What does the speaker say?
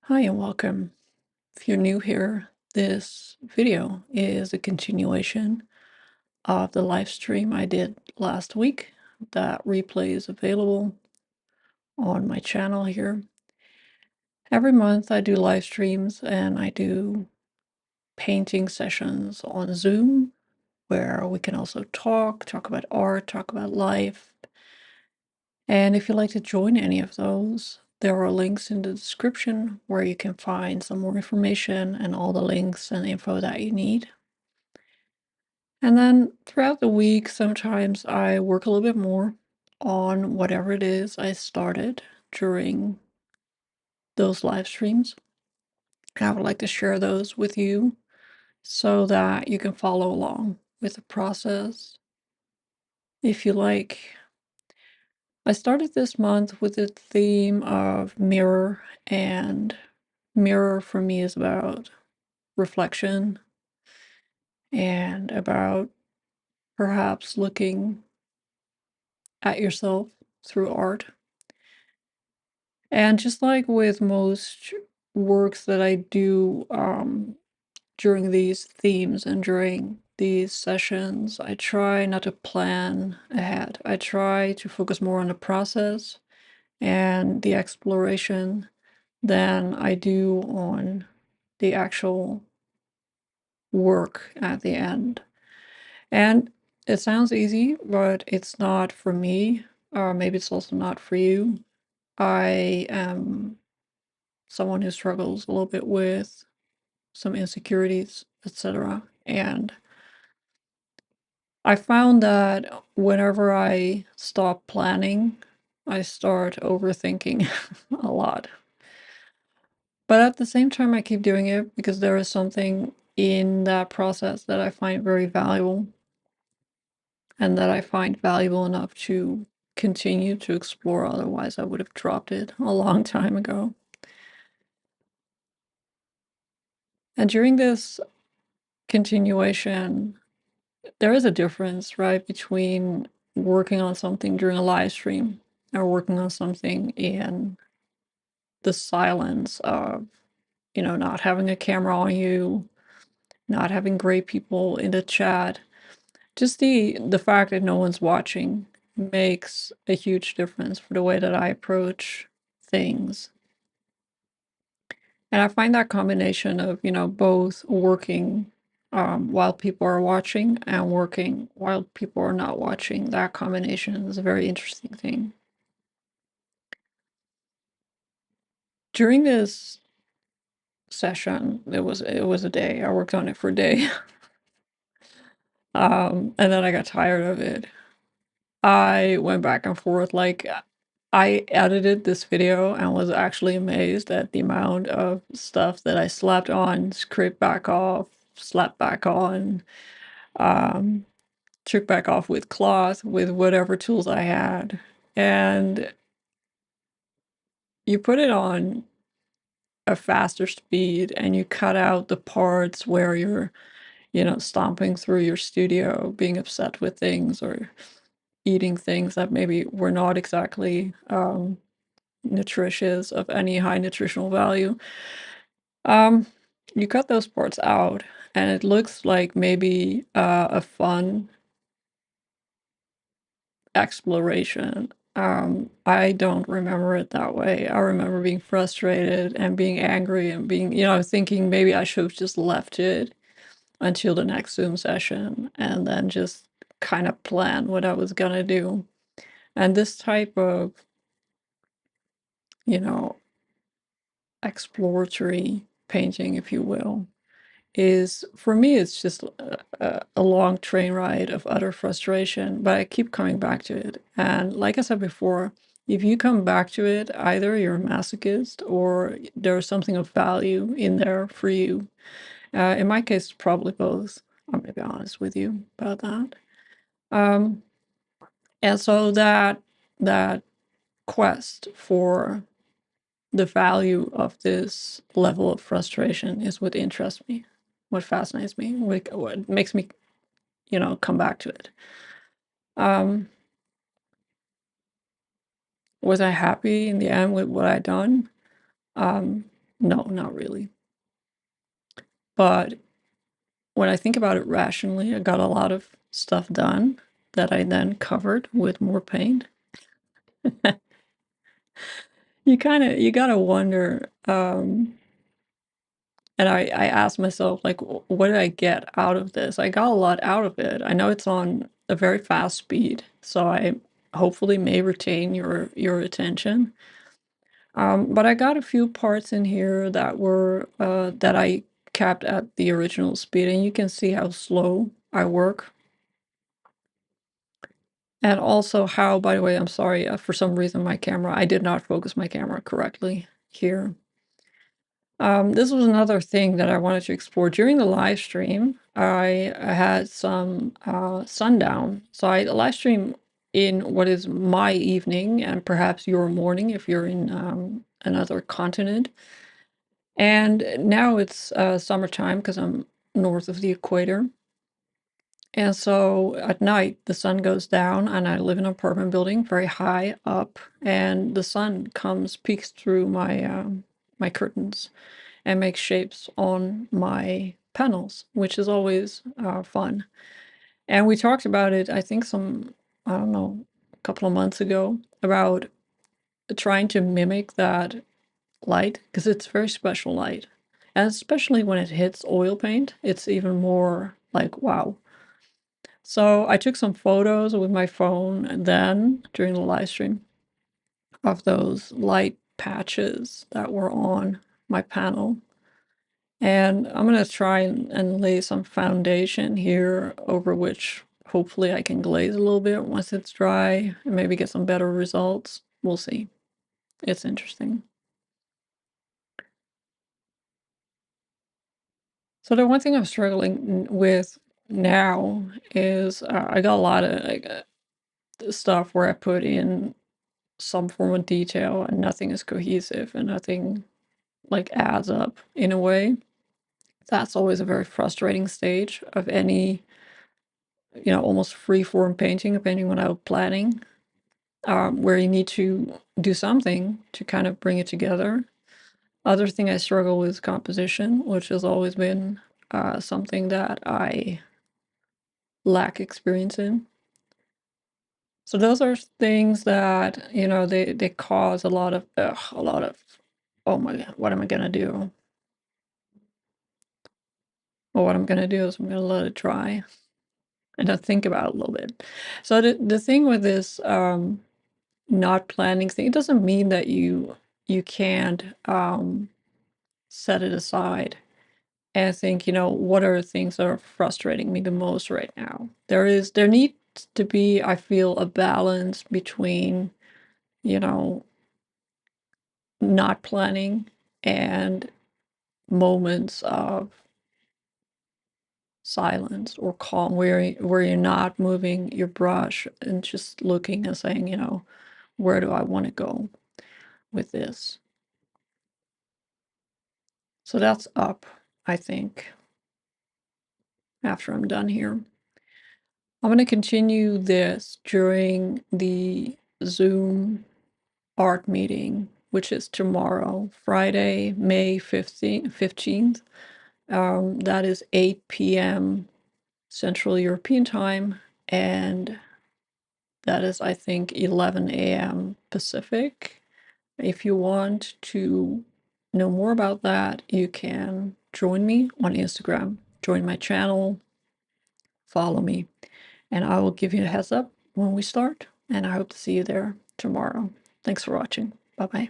Hi and welcome. If you're new here, this video is a continuation of the live stream I did last week. That replay is available on my channel here. Every month I do live streams and I do painting sessions on Zoom where we can also talk about art, talk about life. And if you'd like to join any of those, there are links in the description where you can find some more information and all the links and info that you need. And then throughout the week, sometimes I work a little bit more on whatever it is I started during those live streams. I would like to share those with you so that you can follow along with the process if you like. I started this month with the theme of mirror, and mirror for me is about reflection and about perhaps looking at yourself through art. And just like with most works that I do during these themes and during these sessions, I try not to plan ahead. I try to focus more on the process and the exploration than I do on the actual work at the end. And it sounds easy, but it's not for me, or maybe it's also not for you. I am someone who struggles a little bit with some insecurities, etc. And I found that whenever I stop planning, I start overthinking a lot. But at the same time, I keep doing it because there is something in that process that I find very valuable and that I find valuable enough to continue to explore. Otherwise, I would have dropped it a long time ago. And during this continuation, there is a difference, right, between working on something during a live stream or working on something in the silence of, not having a camera on you, not having great people in the chat. Just the fact that no one's watching makes a huge difference for the way that I approach things. And I find that combination of, both working while people are watching and working while people are not watching, that combination is a very interesting thing. During this session, it was a day. I worked on it for a day. And then I got tired of it. I went back and forth, like, I edited this video and was actually amazed at the amount of stuff that I slapped on, scraped back off, slapped back on, um, took back off with cloth, with whatever tools I had. And you put it on a faster speed and you cut out the parts where you're, stomping through your studio, being upset with things or eating things that maybe were not exactly nutritious, of any high nutritional value. Um, you cut those parts out, and it looks like maybe a fun exploration. I don't remember it that way. I remember being frustrated and being angry and being, thinking maybe I should have just left it until the next Zoom session and then just kind of plan what I was gonna do. And this type of, you know, exploratory painting, if you will, is for me, it's just a long train ride of utter frustration, but I keep coming back to it. And like I said before, if you come back to it, either you're a masochist or there's something of value in there for you. In my case, probably both. I'm gonna be honest with you about that. Um, and so that quest for the value of this level of frustration is what interests me, what fascinates me, what makes me, come back to it. Um, was I happy in the end with what I done? Um, No, not really. But when I think about it rationally, I got a lot of stuff done that I then covered with more paint. You gotta wonder, and I asked myself, like, what did I get out of this? I got a lot out of it. I know it's on a very fast speed, so I hopefully may retain your attention. But I got a few parts in here that were that I kept at the original speed, and you can see how slow I work. And also how, by the way, I'm sorry, for some reason I did not focus my camera correctly here. This was another thing that I wanted to explore during the live stream. I had some sundown, so I live stream in what is my evening and perhaps your morning if you're in another continent. And now it's summertime because I'm north of the equator. And so at night, the sun goes down, and I live in an apartment building very high up, and the sun peeks through my curtains and makes shapes on my panels, which is always fun. And we talked about it, I think I don't know, a couple of months ago, about trying to mimic that light because it's very special light. And especially when it hits oil paint, it's even more like, wow. So I took some photos with my phone then during the live stream of those light patches that were on my panel. And I'm gonna try and lay some foundation here over which hopefully I can glaze a little bit once it's dry and maybe get some better results. We'll see. It's interesting. So the one thing I'm struggling with now is I got a lot of like stuff where I put in some form of detail and nothing is cohesive and nothing like adds up in a way. That's always a very frustrating stage of any, almost free form painting, depending on how planning, where you need to do something to kind of bring it together. Other thing I struggle with is composition, which has always been something that I lack experience in. So those are things that, they cause a lot of, oh my God, what am I gonna do? Well, what I'm gonna do is I'm gonna let it dry and then think about it a little bit. So the thing with this not planning thing, it doesn't mean that you can't set it aside and think, what are the things that are frustrating me the most right now? There needs to be, I feel, a balance between, you know, not planning and moments of silence or calm where you're not moving your brush and just looking and saying, where do I want to go with this? So that's up, I think, after I'm done here. I'm going to continue this during the Zoom art meeting, which is tomorrow, Friday, May 15th. That is 8 p.m. Central European time, and that is, I think, 11 a.m. Pacific. If you want to know more about that, you can join me on Instagram, join my channel, follow me, and I will give you a heads up when we start. And I hope to see you there tomorrow. Thanks for watching. Bye bye.